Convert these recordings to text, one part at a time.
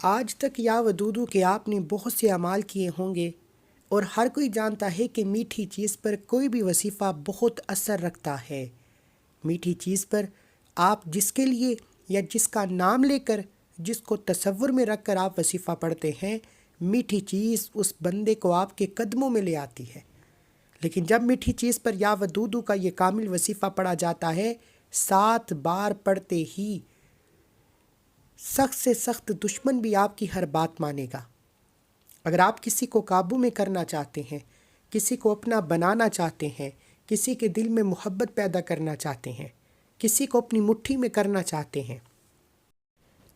آج تک یا ودودو کہ آپ نے بہت سے اعمال کیے ہوں گے اور ہر کوئی جانتا ہے کہ میٹھی چیز پر کوئی بھی وظیفہ بہت اثر رکھتا ہے۔ میٹھی چیز پر آپ جس کے لیے یا جس کا نام لے کر، جس کو تصور میں رکھ کر آپ وظیفہ پڑھتے ہیں، میٹھی چیز اس بندے کو آپ کے قدموں میں لے آتی ہے۔ لیکن جب میٹھی چیز پر یا ودودو کا یہ کامل وظیفہ پڑھا جاتا ہے، 7 بار پڑھتے ہی سخت سے سخت دشمن بھی آپ کی ہر بات مانے گا۔ اگر آپ کسی کو قابو میں کرنا چاہتے ہیں، کسی کو اپنا بنانا چاہتے ہیں، کسی کے دل میں محبت پیدا کرنا چاہتے ہیں، کسی کو اپنی مٹھی میں کرنا چاہتے ہیں،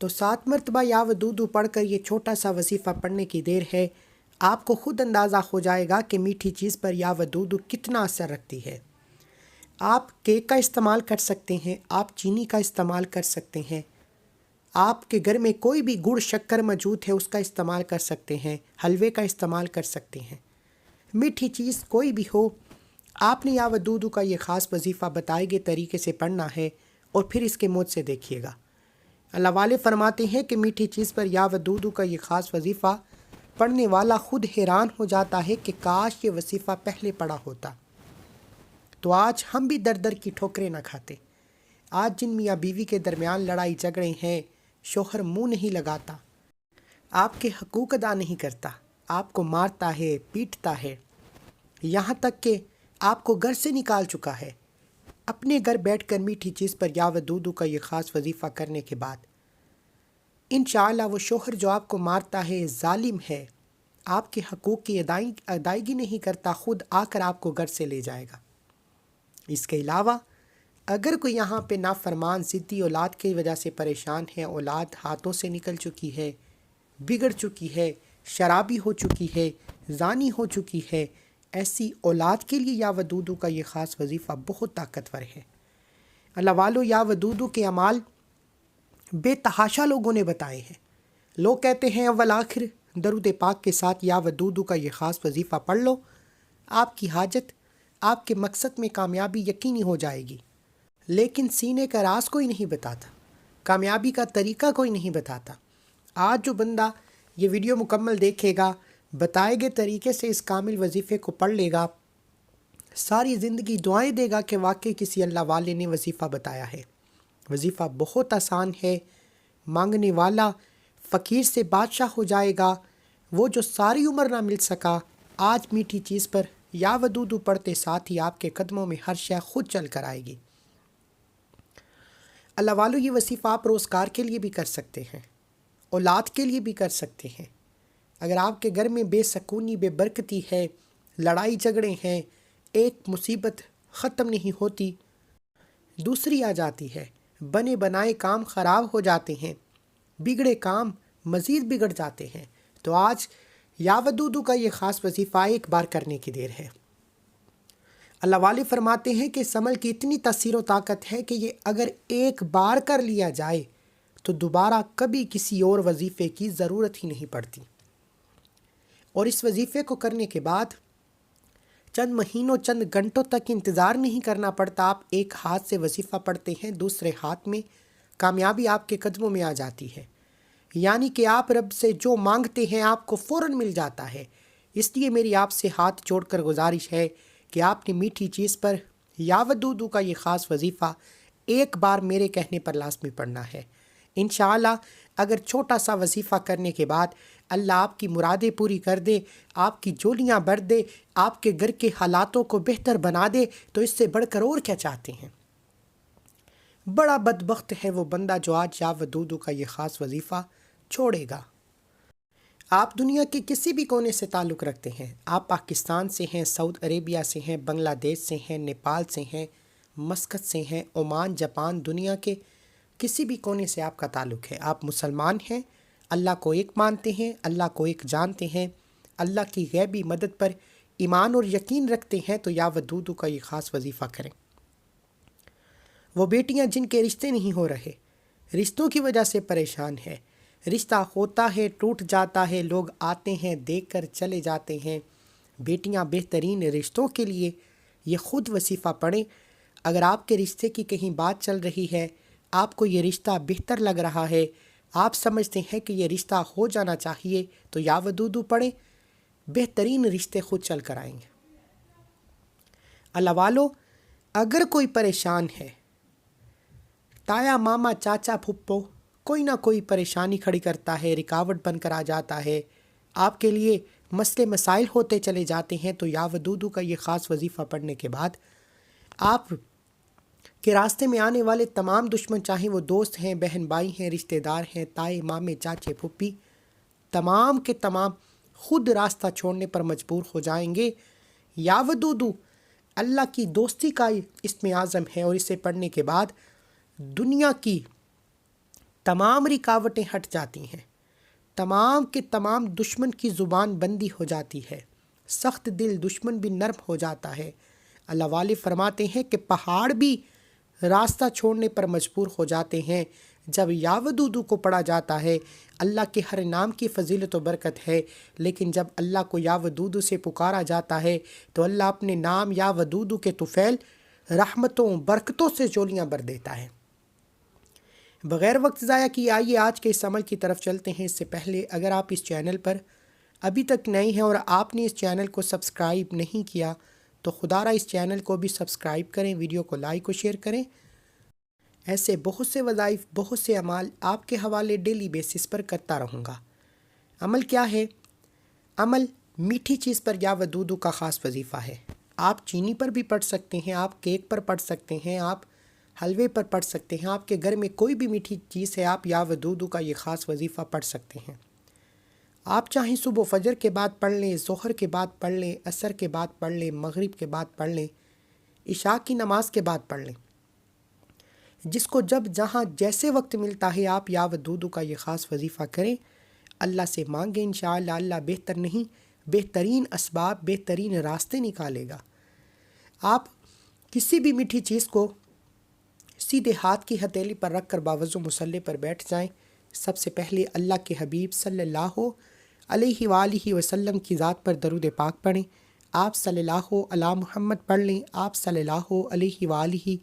تو 7 مرتبہ یا ودودو پڑھ کر یہ چھوٹا سا وظیفہ پڑھنے کی دیر ہے۔ آپ کو خود اندازہ ہو جائے گا کہ میٹھی چیز پر یا ودودو کتنا اثر رکھتی ہے۔ آپ کیک کا استعمال کر سکتے ہیں، آپ چینی کا استعمال کر سکتے ہیں، آپ کے گھر میں کوئی بھی گڑ شکر موجود ہے اس کا استعمال کر سکتے ہیں، حلوے کا استعمال کر سکتے ہیں۔ میٹھی چیز کوئی بھی ہو، آپ نے یا ودودو کا یہ خاص وظیفہ بتائے گئے طریقے سے پڑھنا ہے اور پھر اس کے موت سے دیکھیے گا۔ اللہ والے فرماتے ہیں کہ میٹھی چیز پر یا ودودو کا یہ خاص وظیفہ پڑھنے والا خود حیران ہو جاتا ہے کہ کاش یہ وظیفہ پہلے پڑھا ہوتا تو آج ہم بھی در در کی ٹھوکریں نہ کھاتے۔ آج جن میاں بیوی کے درمیان لڑائی جھگڑے ہیں، شوہر منہ نہیں لگاتا، آپ کے حقوق ادا نہیں کرتا، آپ کو مارتا ہے، پیٹتا ہے، یہاں تک کہ آپ کو گھر سے نکال چکا ہے، اپنے گھر بیٹھ کر میٹھی چیز پر یا ودودو کا یہ خاص وظیفہ کرنے کے بعد انشاءاللہ وہ شوہر جو آپ کو مارتا ہے، ظالم ہے، آپ کے حقوق کی ادائیگی نہیں کرتا، خود آ کر آپ کو گھر سے لے جائے گا۔ اس کے علاوہ اگر کوئی یہاں پہ نافرمان ضدی اولاد کی وجہ سے پریشان ہے، اولاد ہاتھوں سے نکل چکی ہے، بگڑ چکی ہے، شرابی ہو چکی ہے، زانی ہو چکی ہے، ایسی اولاد کے لیے یا ودودو کا یہ خاص وظیفہ بہت طاقتور ہے۔ اللہ والو، یا ودودو کے اعمال بے تحاشا لوگوں نے بتائے ہیں۔ لوگ کہتے ہیں اول آخر درود پاک کے ساتھ یا ودودو کا یہ خاص وظیفہ پڑھ لو، آپ کی حاجت، آپ کے مقصد میں کامیابی یقینی ہو جائے گی۔ لیکن سینے کا راز کوئی نہیں بتاتا، کامیابی کا طریقہ کوئی نہیں بتاتا۔ آج جو بندہ یہ ویڈیو مکمل دیکھے گا، بتائے گئے طریقے سے اس کامل وظیفے کو پڑھ لے گا، ساری زندگی دعائیں دے گا کہ واقعی کسی اللہ والے نے وظیفہ بتایا ہے۔ وظیفہ بہت آسان ہے، مانگنے والا فقیر سے بادشاہ ہو جائے گا۔ وہ جو ساری عمر نہ مل سکا، آج میٹھی چیز پر یا ودودو پڑھتے ساتھ ہی آپ کے قدموں میں ہر شے خود چل کر آئے گی۔ اللہ والو، یہ وظیفہ آپ روزگار کے لیے بھی کر سکتے ہیں، اولاد کے لیے بھی کر سکتے ہیں۔ اگر آپ کے گھر میں بے سکونی، بے برکتی ہے، لڑائی جھگڑے ہیں، ایک مصیبت ختم نہیں ہوتی، دوسری آ جاتی ہے، بنے بنائے کام خراب ہو جاتے ہیں، بگڑے کام مزید بگڑ جاتے ہیں، تو آج یا ودودو کا یہ خاص وظیفہ ایک بار کرنے کی دیر ہے۔ اللہ والے فرماتے ہیں کہ اس عمل کی اتنی تاثیر و طاقت ہے کہ یہ اگر ایک بار کر لیا جائے تو دوبارہ کبھی کسی اور وظیفے کی ضرورت ہی نہیں پڑتی، اور اس وظیفے کو کرنے کے بعد چند مہینوں، چند گھنٹوں تک انتظار نہیں کرنا پڑتا۔ آپ ایک ہاتھ سے وظیفہ پڑھتے ہیں، دوسرے ہاتھ میں کامیابی آپ کے قدموں میں آ جاتی ہے، یعنی کہ آپ رب سے جو مانگتے ہیں آپ کو فوراً مل جاتا ہے۔ اس لیے میری آپ سے ہاتھ جوڑ کر گزارش ہے کہ آپ نے میٹھی چیز پر یا ودودو کا یہ خاص وظیفہ ایک بار میرے کہنے پر لازمی پڑھنا ہے۔ انشاءاللہ اگر چھوٹا سا وظیفہ کرنے کے بعد اللہ آپ کی مرادیں پوری کر دے، آپ کی جولیاں بھر دے، آپ کے گھر کے حالاتوں کو بہتر بنا دے، تو اس سے بڑھ کر اور کیا چاہتے ہیں؟ بڑا بدبخت ہے وہ بندہ جو آج یا ودودو کا یہ خاص وظیفہ چھوڑے گا۔ آپ دنیا کے کسی بھی کونے سے تعلق رکھتے ہیں، آپ پاکستان سے ہیں، سعودی عربیہ سے ہیں، بنگلہ دیش سے ہیں، نیپال سے ہیں، مسقط سے ہیں، عمان، جاپان، دنیا کے کسی بھی کونے سے آپ کا تعلق ہے، آپ مسلمان ہیں، اللہ کو ایک مانتے ہیں، اللہ کو ایک جانتے ہیں، اللہ کی غیبی مدد پر ایمان اور یقین رکھتے ہیں، تو یا ودودو کا یہ خاص وظیفہ کریں۔ وہ بیٹیاں جن کے رشتے نہیں ہو رہے، رشتوں کی وجہ سے پریشان ہے، رشتہ ہوتا ہے ٹوٹ جاتا ہے، لوگ آتے ہیں دیکھ کر چلے جاتے ہیں، بیٹیاں بہترین رشتوں کے لیے یہ خود وظیفہ پڑھیں۔ اگر آپ کے رشتے کی کہیں بات چل رہی ہے، آپ کو یہ رشتہ بہتر لگ رہا ہے، آپ سمجھتے ہیں کہ یہ رشتہ ہو جانا چاہیے تو یا ودودو پڑھیں، بہترین رشتے خود چل کر آئیں گے۔ اللہ والو، اگر کوئی پریشان ہے، تایا ماما چاچا پھپھو کوئی نہ کوئی پریشانی کھڑی کرتا ہے، رکاوٹ بن کر آ جاتا ہے، آپ کے لیے مسئلے مسائل ہوتے چلے جاتے ہیں، تو یا ودودو کا یہ خاص وظیفہ پڑھنے کے بعد آپ کے راستے میں آنے والے تمام دشمن، چاہے وہ دوست ہیں، بہن بھائی ہیں، رشتہ دار ہیں، تائے مامے چاچے پھپھی، تمام کے تمام خود راستہ چھوڑنے پر مجبور ہو جائیں گے۔ یا ودودو اللہ کی دوستی کا اسم اعظم ہے، اور اسے پڑھنے کے بعد دنیا کی تمام رکاوٹیں ہٹ جاتی ہیں، تمام کے تمام دشمن کی زبان بندی ہو جاتی ہے، سخت دل دشمن بھی نرم ہو جاتا ہے۔ اللہ والے فرماتے ہیں کہ پہاڑ بھی راستہ چھوڑنے پر مجبور ہو جاتے ہیں جب یا ودودو کو پڑھا جاتا ہے۔ اللہ کے ہر نام کی فضیلت و برکت ہے، لیکن جب اللہ کو یا ودودو سے پکارا جاتا ہے تو اللہ اپنے نام یا ودودو کے طفیل رحمتوں برکتوں سے چولیاں بھر دیتا ہے۔ بغیر وقت ضائع کیے آئیے آج کے اس عمل کی طرف چلتے ہیں۔ اس سے پہلے اگر آپ اس چینل پر ابھی تک نئے ہیں اور آپ نے اس چینل کو سبسکرائب نہیں کیا تو خدا را اس چینل کو بھی سبسکرائب کریں، ویڈیو کو لائک و شیئر کریں۔ ایسے بہت سے وظائف، بہت سے اعمال آپ کے حوالے ڈیلی بیسس پر کرتا رہوں گا۔ عمل کیا ہے؟ عمل میٹھی چیز پر یا ودودو کا خاص وظیفہ ہے۔ آپ چینی پر بھی پڑھ سکتے ہیں، آپ کیک پر پڑھ سکتے ہیں، آپ حلوے پر پڑھ سکتے ہیں، آپ کے گھر میں کوئی بھی میٹھی چیز ہے، آپ یا ودودو کا یہ خاص وظیفہ پڑھ سکتے ہیں۔ آپ چاہیں صبح فجر کے بعد پڑھ لیں، ظہر کے بعد پڑھ لیں، عصر کے بعد پڑھ لیں، مغرب کے بعد پڑھ لیں، عشاء کی نماز کے بعد پڑھ لیں، جس کو جب جہاں جیسے وقت ملتا ہے آپ یا ودودو کا یہ خاص وظیفہ کریں، اللہ سے مانگیں، انشاءاللہ اللہ بہتر نہیں بہترین اسباب، بہترین راستے نکالے گا۔ آپ کسی بھی میٹھی چیز کو سیدھے ہاتھ کی ہتھیلی پر رکھ کر باوضو مصلی پر بیٹھ جائیں۔ سب سے پہلے اللہ کے حبیب صلی اللہ علیہ وآلہ وسلم کی ذات پر درود پاک پڑھیں۔ آپ صلی اللہ علی محمد پڑھ لیں، آپ صلی اللہ علیہ وآلہ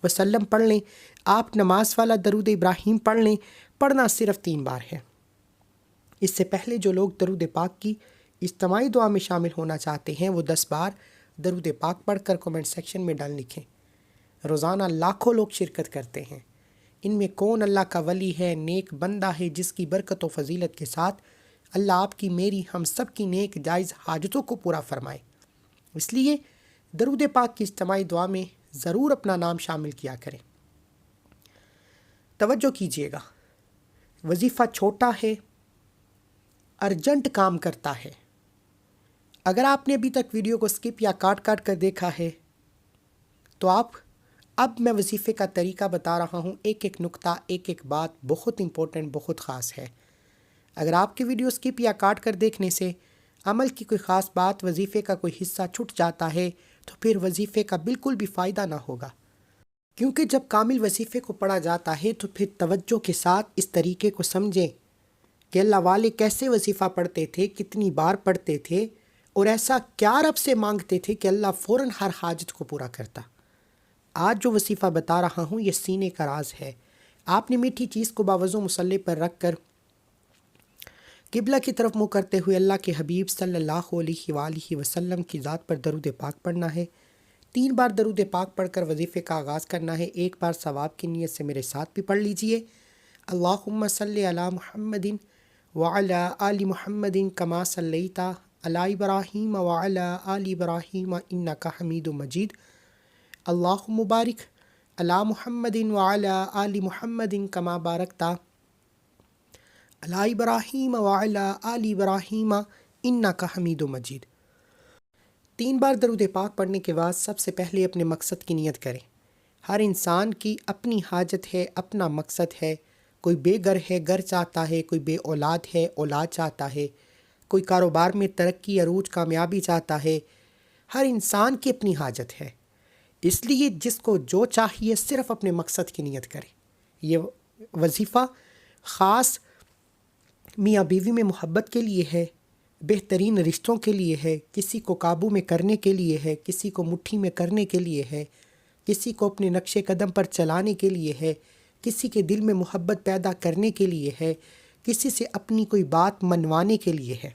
وسلم پڑھ لیں، آپ نماز والا درود ابراہیم پڑھ لیں۔ پڑھنا صرف 3 بار ہے۔ اس سے پہلے جو لوگ درود پاک کی اجتماعی دعا میں شامل ہونا چاہتے ہیں وہ 10 بار درود پاک پڑھ کر کمنٹ سیکشن میں ڈال لکھیں۔ روزانہ لاکھوں لوگ شرکت کرتے ہیں۔ ان میں کون اللہ کا ولی ہے، نیک بندہ ہے جس کی برکت و فضیلت کے ساتھ اللہ آپ کی، میری، ہم سب کی نیک جائز حاجتوں کو پورا فرمائے۔ اس لیے درود پاک کی اجتماعی دعا میں ضرور اپنا نام شامل کیا کریں۔ توجہ کیجیے گا، وظیفہ چھوٹا ہے، ارجنٹ کام کرتا ہے۔ اگر آپ نے ابھی تک ویڈیو کو سکپ یا کاٹ کر دیکھا ہے تو اب میں وظیفے کا طریقہ بتا رہا ہوں، ایک ایک نقطہ، ایک ایک بات بہت امپورٹنٹ، بہت خاص ہے۔ اگر آپ کی ویڈیو سکپ یا کاٹ کر دیکھنے سے عمل کی کوئی خاص بات، وظیفے کا کوئی حصہ چھٹ جاتا ہے تو پھر وظیفے کا بالکل بھی فائدہ نہ ہوگا، کیونکہ جب کامل وظیفے کو پڑھا جاتا ہے تو پھر توجہ کے ساتھ اس طریقے کو سمجھیں کہ اللہ والے کیسے وظیفہ پڑھتے تھے، کتنی بار پڑھتے تھے، اور ایسا کیا رب سے مانگتے تھے کہ اللہ فوراً ہر حاجت کو پورا کرتا۔ آج جو وظیفہ بتا رہا ہوں یہ سینے کا راز ہے۔ آپ نے میٹھی چیز کو باوضو مصلی پر رکھ کر قبلہ کی طرف منہ کرتے ہوئے اللہ کے حبیب صلی اللہ علیہ وآلہ وسلم کی ذات پر درود پاک پڑھنا ہے۔ 3 بار درود پاک پڑھ کر وظیفے کا آغاز کرنا ہے۔ ایک بار ثواب کی نیت سے میرے ساتھ بھی پڑھ لیجئے۔ اللہم صلی علی محمد وعلی آل محمد کما صلیت علی ابراہیم وعلی آل ابراہیم انک حمید مجید۔ اللہم بارک علی محمد وعلی آل محمد کما بارکت علی ابراہیم وعلی آل ابراہیم انک حمید مجید۔ 3 بار درود پاک پڑھنے کے بعد سب سے پہلے اپنے مقصد کی نیت کریں۔ ہر انسان کی اپنی حاجت ہے، اپنا مقصد ہے۔ کوئی بے گھر ہے، گھر چاہتا ہے، کوئی بے اولاد ہے، اولاد چاہتا ہے، کوئی کاروبار میں ترقی، عروج، کامیابی چاہتا ہے۔ ہر انسان کی اپنی حاجت ہے، اس لیے جس کو جو چاہیے صرف اپنے مقصد کی نیت کرے۔ یہ وظیفہ خاص میاں بیوی میں محبت کے لیے ہے، بہترین رشتوں کے لیے ہے، کسی کو قابو میں کرنے کے لیے ہے، کسی کو مٹھی میں کرنے کے لیے ہے، کسی کو اپنے نقش قدم پر چلانے کے لیے ہے، کسی کے دل میں محبت پیدا کرنے کے لیے ہے، کسی سے اپنی کوئی بات منوانے کے لیے ہے۔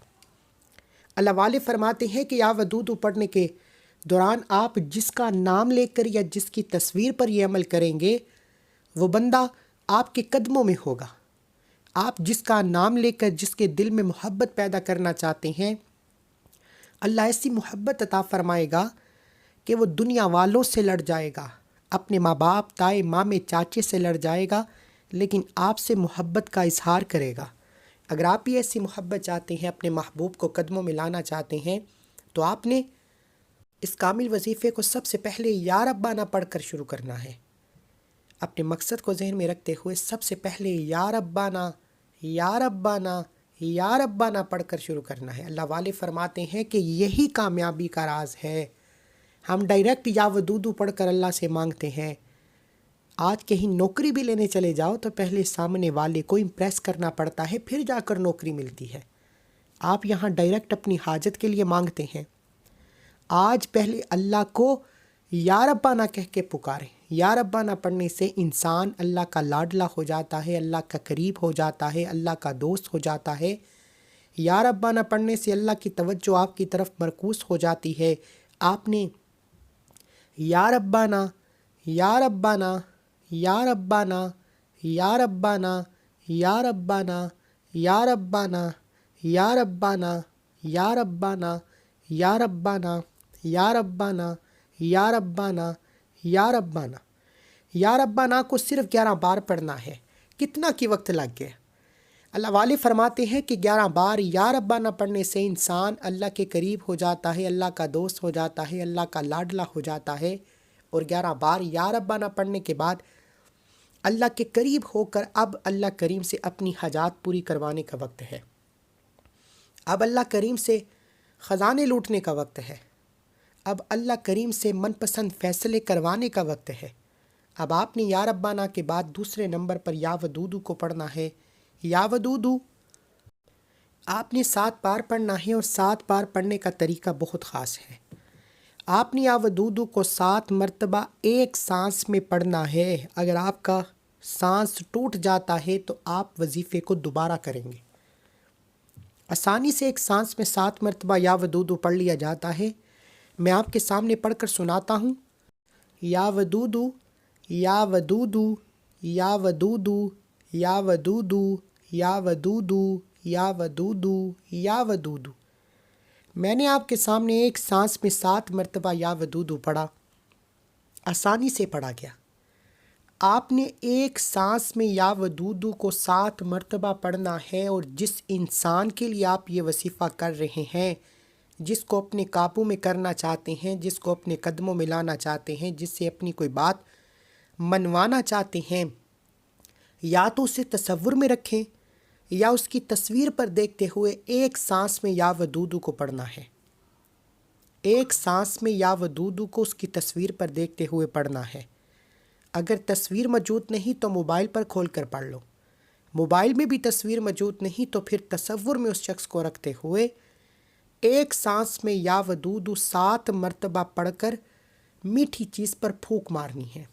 اللہ والے فرماتے ہیں کہ یا ودودو پڑھنے کے دوران آپ جس کا نام لے کر یا جس کی تصویر پر یہ عمل کریں گے وہ بندہ آپ کے قدموں میں ہوگا۔ آپ جس کا نام لے کر جس کے دل میں محبت پیدا کرنا چاہتے ہیں، اللہ ایسی محبت عطا فرمائے گا کہ وہ دنیا والوں سے لڑ جائے گا، اپنے ماں باپ، تائے، مامے، چاچے سے لڑ جائے گا، لیکن آپ سے محبت کا اظہار کرے گا۔ اگر آپ بھی ایسی محبت چاہتے ہیں، اپنے محبوب کو قدموں میں لانا چاہتے ہیں، تو آپ نے اس کامل وظیفے کو سب سے پہلے یا ربانہ پڑھ کر شروع کرنا ہے۔ اپنے مقصد کو ذہن میں رکھتے ہوئے سب سے پہلے یا ربانہ یا ربانہ یا ربانہ پڑھ کر شروع کرنا ہے۔ اللہ والے فرماتے ہیں کہ یہی کامیابی کا راز ہے۔ ہم ڈائریکٹ یا ودودو پڑھ کر اللہ سے مانگتے ہیں۔ آج کہیں نوکری بھی لینے چلے جاؤ تو پہلے سامنے والے کو امپریس کرنا پڑتا ہے، پھر جا کر نوکری ملتی ہے۔ آپ یہاں ڈائریکٹ اپنی حاجت کے لیے مانگتے ہیں۔ آج پہلے اللہ کو یا ربانہ کہہ کے پکاریں۔ یا ربانہ پڑھنے سے انسان اللہ کا لاڈلا ہو جاتا ہے، اللہ کا قریب ہو جاتا ہے، اللہ کا دوست ہو جاتا ہے۔ یا ربانہ پڑھنے سے اللہ کی توجہ آپ کی طرف مرکوز ہو جاتی ہے۔ آپ نے یا ربانہ یا ربانہ یا ربانہ یا ربانہ یا ربانہ یا ربانہ یا ربانہ یا ربانہ یا ربانہ یا ربانہ یا ربانہ یا ربانہ یا ربانہ کو صرف 11 بار پڑھنا ہے۔ کتنا کی وقت لگ گیا؟ اللہ والے فرماتے ہیں کہ 11 بار یا ربانہ پڑھنے سے انسان اللہ کے قریب ہو جاتا ہے، اللہ کا دوست ہو جاتا ہے، اللہ کا لاڈلا ہو جاتا ہے۔ اور 11 بار یا ربانہ پڑھنے کے بعد اللہ کے قریب ہو کر اب اللہ کریم سے اپنی حاجات پوری کروانے کا وقت ہے۔ اب اللہ کریم سے خزانے لوٹنے کا وقت ہے۔ اب اللہ کریم سے من پسند فیصلے کروانے کا وقت ہے۔ اب آپ نے یا ربانہ کے بعد دوسرے نمبر پر یا ودودو کو پڑھنا ہے۔ یا ودودو آپ نے 7 بار پڑھنا ہے، اور 7 بار پڑھنے کا طریقہ بہت خاص ہے۔ آپ نے یا ودودو کو 7 مرتبہ ایک سانس میں پڑھنا ہے۔ اگر آپ کا سانس ٹوٹ جاتا ہے تو آپ وظیفے کو دوبارہ کریں گے۔ آسانی سے ایک سانس میں 7 مرتبہ یا ودودو پڑھ لیا جاتا ہے۔ میں آپ کے سامنے پڑھ کر سناتا ہوں۔ یا ودودو یا ودودو یا ودودو یا ودودو یا ودودو یا ودودو یا ودودو۔ میں نے آپ کے سامنے ایک سانس میں 7 مرتبہ یا ودودو پڑھا، آسانی سے پڑھا گیا۔ آپ نے ایک سانس میں یا ودودو کو 7 مرتبہ پڑھنا ہے، اور جس انسان کے لیے آپ یہ وظیفہ کر رہے ہیں، جس کو اپنے قابو میں کرنا چاہتے ہیں، جس کو اپنے قدموں میں لانا چاہتے ہیں، جس سے اپنی کوئی بات منوانا چاہتے ہیں، یا تو اسے تصور میں رکھیں یا اس کی تصویر پر دیکھتے ہوئے ایک سانس میں یا ودودو کو پڑھنا ہے۔ ایک سانس میں یا ودودو کو اس کی تصویر پر دیکھتے ہوئے پڑھنا ہے۔ اگر تصویر موجود نہیں تو موبائل پر کھول کر پڑھ لو۔ موبائل میں بھی تصویر موجود نہیں تو پھر تصور میں اس شخص کو رکھتے ہوئے ایک سانس میں یا ودودو 7 مرتبہ پڑھ کر میٹھی چیز پر پھونک مارنی ہے۔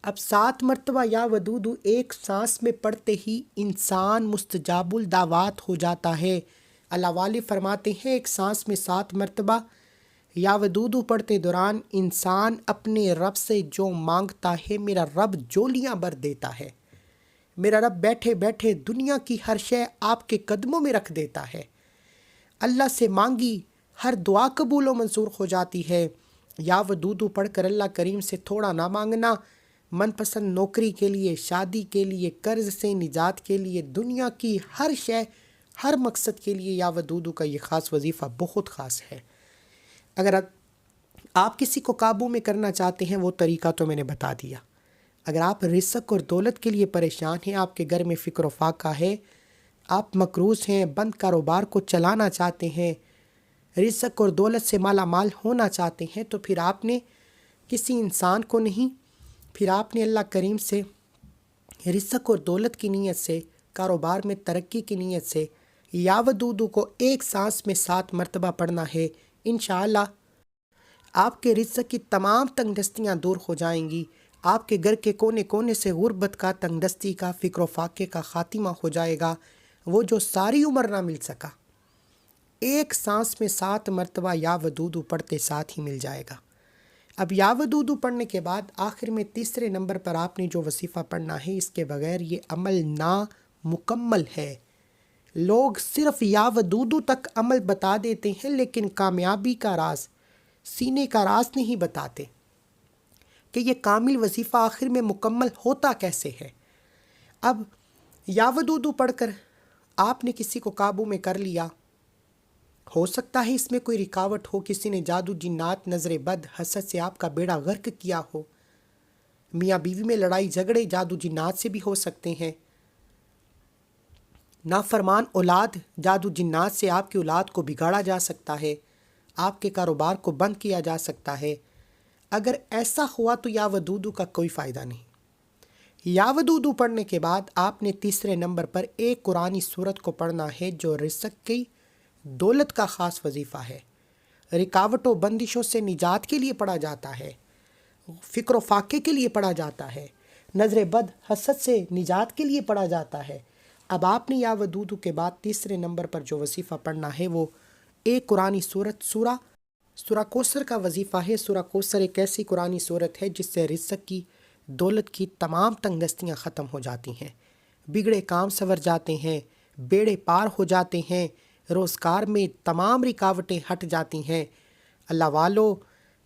اب 7 مرتبہ یا ودودو ایک سانس میں پڑھتے ہی انسان مستجاب الدعوات ہو جاتا ہے۔ اللہ والے فرماتے ہیں ایک سانس میں 7 مرتبہ یا ودودو پڑھتے دوران انسان اپنے رب سے جو مانگتا ہے، میرا رب جولیاں بھر دیتا ہے۔ میرا رب بیٹھے بیٹھے دنیا کی ہر شے آپ کے قدموں میں رکھ دیتا ہے۔ اللہ سے مانگی ہر دعا قبول و منظور ہو جاتی ہے۔ یا ودودو پڑھ کر اللہ کریم سے تھوڑا نہ مانگنا، من پسند نوکری کے لیے، شادی کے لیے، قرض سے نجات کے لیے، دنیا کی ہر شے، ہر مقصد کے لیے یا ودودو کا یہ خاص وظیفہ بہت خاص ہے۔ اگر آپ کسی کو قابو میں کرنا چاہتے ہیں، وہ طریقہ تو میں نے بتا دیا۔ اگر آپ رزق اور دولت کے لیے پریشان ہیں، آپ کے گھر میں فکر و فاقہ ہے، آپ مقروض ہیں، بند کاروبار کو چلانا چاہتے ہیں، رزق اور دولت سے مالا مال ہونا چاہتے ہیں، تو پھر آپ نے کسی انسان کو نہیں، پھر آپ نے اللہ کریم سے رزق اور دولت کی نیت سے، کاروبار میں ترقی کی نیت سے یا ودودو کو ایک سانس میں 7 مرتبہ پڑھنا ہے۔ انشاءاللہ آپ کے رزق کی تمام تنگ دستیاں دور ہو جائیں گی، آپ کے گھر کے کونے کونے سے غربت کا، تنگ دستی کا، فکر و فاقے کا خاتمہ ہو جائے گا، وہ جو ساری عمر نہ مل سکا، ایک سانس میں 7 مرتبہ یا ودودو پڑھتے ساتھ ہی مل جائے گا۔ اب یا ودودو پڑھنے کے بعد آخر میں تیسرے نمبر پر آپ نے جو وظیفہ پڑھنا ہے، اس کے بغیر یہ عمل نامکمل ہے۔ لوگ صرف یا ودودو تک عمل بتا دیتے ہیں، لیکن کامیابی کا راز، سینے کا راز نہیں بتاتے کہ یہ کامل وظیفہ آخر میں مکمل ہوتا کیسے ہے۔ اب یا ودودو پڑھ کر آپ نے کسی کو قابو میں کر لیا، ہو سکتا ہے اس میں کوئی رکاوٹ ہو، کسی نے جادو، جنات، نظر بد، حسد سے آپ کا بیڑا غرق کیا ہو، میاں بیوی میں لڑائی جھگڑے جادو جنات سے بھی ہو سکتے ہیں، نافرمان اولاد، جادو جنات سے آپ کی اولاد کو بگاڑا جا سکتا ہے، آپ کے کاروبار کو بند کیا جا سکتا ہے۔ اگر ایسا ہوا تو یا ودودو کا کوئی فائدہ نہیں۔ یا ودودو پڑھنے کے بعد آپ نے تیسرے نمبر پر ایک قرآنی سورت کو پڑھنا ہے، جو رزق کی دولت کا خاص وظیفہ ہے، رکاوٹوں بندشوں سے نجات کے لیے پڑھا جاتا ہے، فکر و فاقے کے لیے پڑھا جاتا ہے، نظر بد حسد سے نجات کے لیے پڑھا جاتا ہے۔ اب آپ نے یا ودودو کے بعد تیسرے نمبر پر جو وظیفہ پڑھنا ہے وہ ایک قرآنی سورت، سورہ کوثر کا وظیفہ ہے۔ سورہ کوثر ایک ایسی قرآنی سورت ہے جس سے رزق کی، دولت کی تمام تنگ دستیاں ختم ہو جاتی ہیں، بگڑے کام سنور جاتے ہیں، بیڑے پار ہو جاتے ہیں، روزگار میں تمام رکاوٹیں ہٹ جاتی ہیں۔ اللہ والو،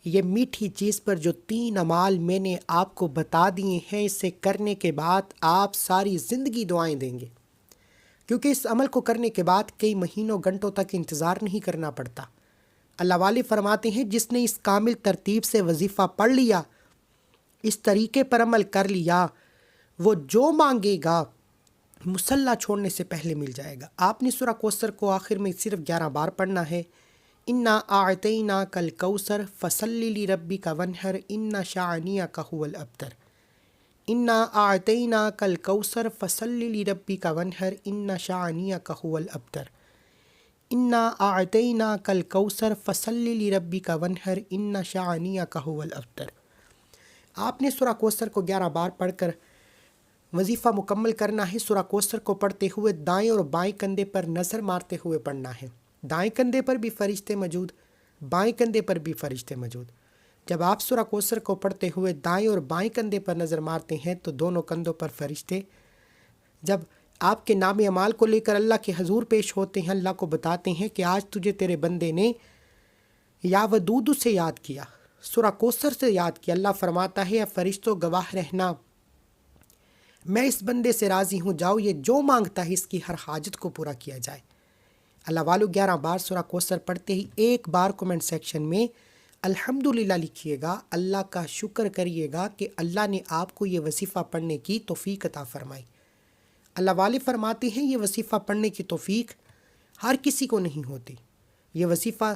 یہ میٹھی چیز پر جو 3 اعمال میں نے آپ کو بتا دیے ہیں، اسے کرنے کے بعد آپ ساری زندگی دعائیں دیں گے، کیونکہ اس عمل کو کرنے کے بعد کئی مہینوں گھنٹوں تک انتظار نہیں کرنا پڑتا۔ اللہ والے فرماتے ہیں جس نے اس کامل ترتیب سے وظیفہ پڑھ لیا، اس طریقے پر عمل کر لیا، وہ جو مانگے گا مصلی چھوڑنے سے پہلے مل جائے گا۔ آپ نے سورہ کوثر کو آخر میں صرف 11 بار پڑھنا ہے۔ انا اعطیناک الکوثر فصلی لربک وانحر ان شانئک هو الابتر۔ انا اعطیناک الکوثر فصلی لربک وانحر ان شانئک هو الابتر۔ انا اعطیناک الکوثر فصلی لربک وانحر ان شانئک هو الابتر۔ آپ نے سورہ کوثر کو 11 بار پڑھ کر وظیفہ مکمل کرنا ہے۔ سورہ کوثر کو پڑھتے ہوئے دائیں اور بائیں کندھے پر نظر مارتے ہوئے پڑھنا ہے۔ دائیں کندھے پر بھی فرشتے موجود، بائیں کندھے پر بھی فرشتے موجود۔ جب آپ سورہ کوثر کو پڑھتے ہوئے دائیں اور بائیں کندھے پر نظر مارتے ہیں تو دونوں کندھوں پر فرشتے جب آپ کے نام اعمال کو لے کر اللہ کے حضور پیش ہوتے ہیں، اللہ کو بتاتے ہیں کہ آج تجھے تیرے بندے نے یا ودودو سے یاد کیا، سورہ کوثر سے یاد کیا۔ اللہ فرماتا ہے اے فرشتوں گواہ رہنا، میں اس بندے سے راضی ہوں، جاؤ یہ جو مانگتا ہے اس کی ہر حاجت کو پورا کیا جائے۔ اللہ والو 11 بار سورہ کوثر پڑھتے ہی ایک بار کومنٹ سیکشن میں الحمدللہ لکھیے گا، اللہ کا شکر کریے گا کہ اللہ نے آپ کو یہ وظیفہ پڑھنے کی توفیق عطا فرمائی۔ اللہ والے فرماتے ہیں یہ وظیفہ پڑھنے کی توفیق ہر کسی کو نہیں ہوتی، یہ وظیفہ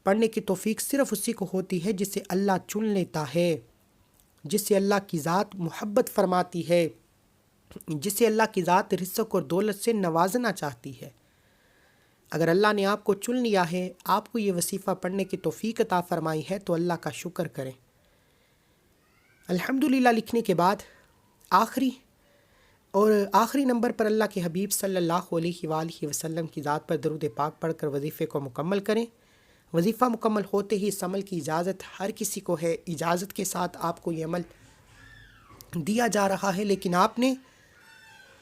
پڑھنے کی توفیق صرف اسی کو ہوتی ہے جسے اللہ چن لیتا ہے، جسے اللہ کی ذات محبت فرماتی ہے، جسے اللہ کی ذات رزق اور دولت سے نوازنا چاہتی ہے۔ اگر اللہ نے آپ کو چن لیا ہے، آپ کو یہ وظیفہ پڑھنے کی توفیق عطا فرمائی ہے تو اللہ کا شکر کریں۔ الحمدللہ لکھنے کے بعد آخری نمبر پر اللہ کے حبیب صلی اللہ علیہ وآلہ وسلم کی ذات پر درود پاک پڑھ کر وظیفے کو مکمل کریں۔ وظیفہ مکمل ہوتے ہی اس عمل کی اجازت ہر کسی کو ہے، اجازت کے ساتھ آپ کو یہ عمل دیا جا رہا ہے، لیکن آپ نے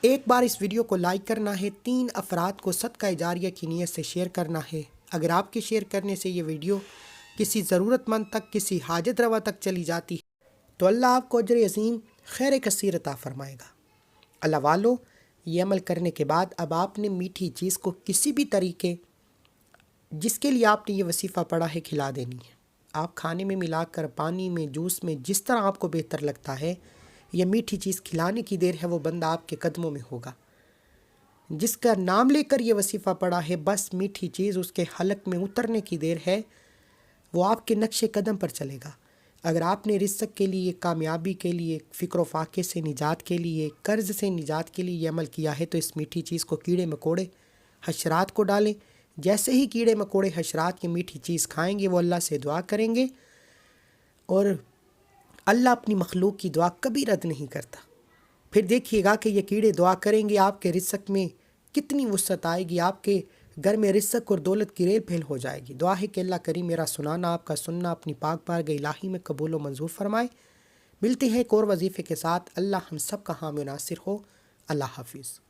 ایک بار اس ویڈیو کو لائک کرنا ہے، 3 افراد کو صدقہ جاریہ کی نیت سے شیئر کرنا ہے۔ اگر آپ کے شیئر کرنے سے یہ ویڈیو کسی ضرورت مند تک، کسی حاجت روا تک چلی جاتی ہے تو اللہ آپ کو اجر عظیم خیر کثیر عطا فرمائے گا۔ اللہ والو، یہ عمل کرنے کے بعد اب آپ نے میٹھی چیز کو کسی بھی طریقے جس کے لیے آپ نے یہ وظیفہ پڑھا ہے کھلا دینی ہے۔ آپ کھانے میں ملا کر، پانی میں، جوس میں، جس طرح آپ کو بہتر لگتا ہے، یہ میٹھی چیز کھلانے کی دیر ہے، وہ بندہ آپ کے قدموں میں ہوگا۔ جس کا نام لے کر یہ وظیفہ پڑھا ہے، بس میٹھی چیز اس کے حلق میں اترنے کی دیر ہے، وہ آپ کے نقش قدم پر چلے گا۔ اگر آپ نے رزق کے لیے، کامیابی کے لیے، فکر و فاقے سے نجات کے لیے، قرض سے نجات کے لیے یہ عمل کیا ہے تو اس میٹھی چیز کو کیڑے مکوڑے حشرات کو ڈالیں۔ جیسے ہی کیڑے مکوڑے حشرات کی میٹھی چیز کھائیں گے، وہ اللہ سے دعا کریں گے اور اللہ اپنی مخلوق کی دعا کبھی رد نہیں کرتا۔ پھر دیکھیے گا کہ یہ کیڑے دعا کریں گے، آپ کے رزق میں کتنی وسعت آئے گی، آپ کے گھر میں رزق اور دولت کی ریل پھیل ہو جائے گی۔ دعا ہے کہ اللہ کریم میرا سنانا، آپ کا سننا اپنی پاک بارگاہ الہی میں قبول و منظور فرمائے۔ ملتے ہیں ایک اور وظیفے کے ساتھ۔ اللہ ہم سب کا حامی و ناصر ہو۔ اللہ حافظ۔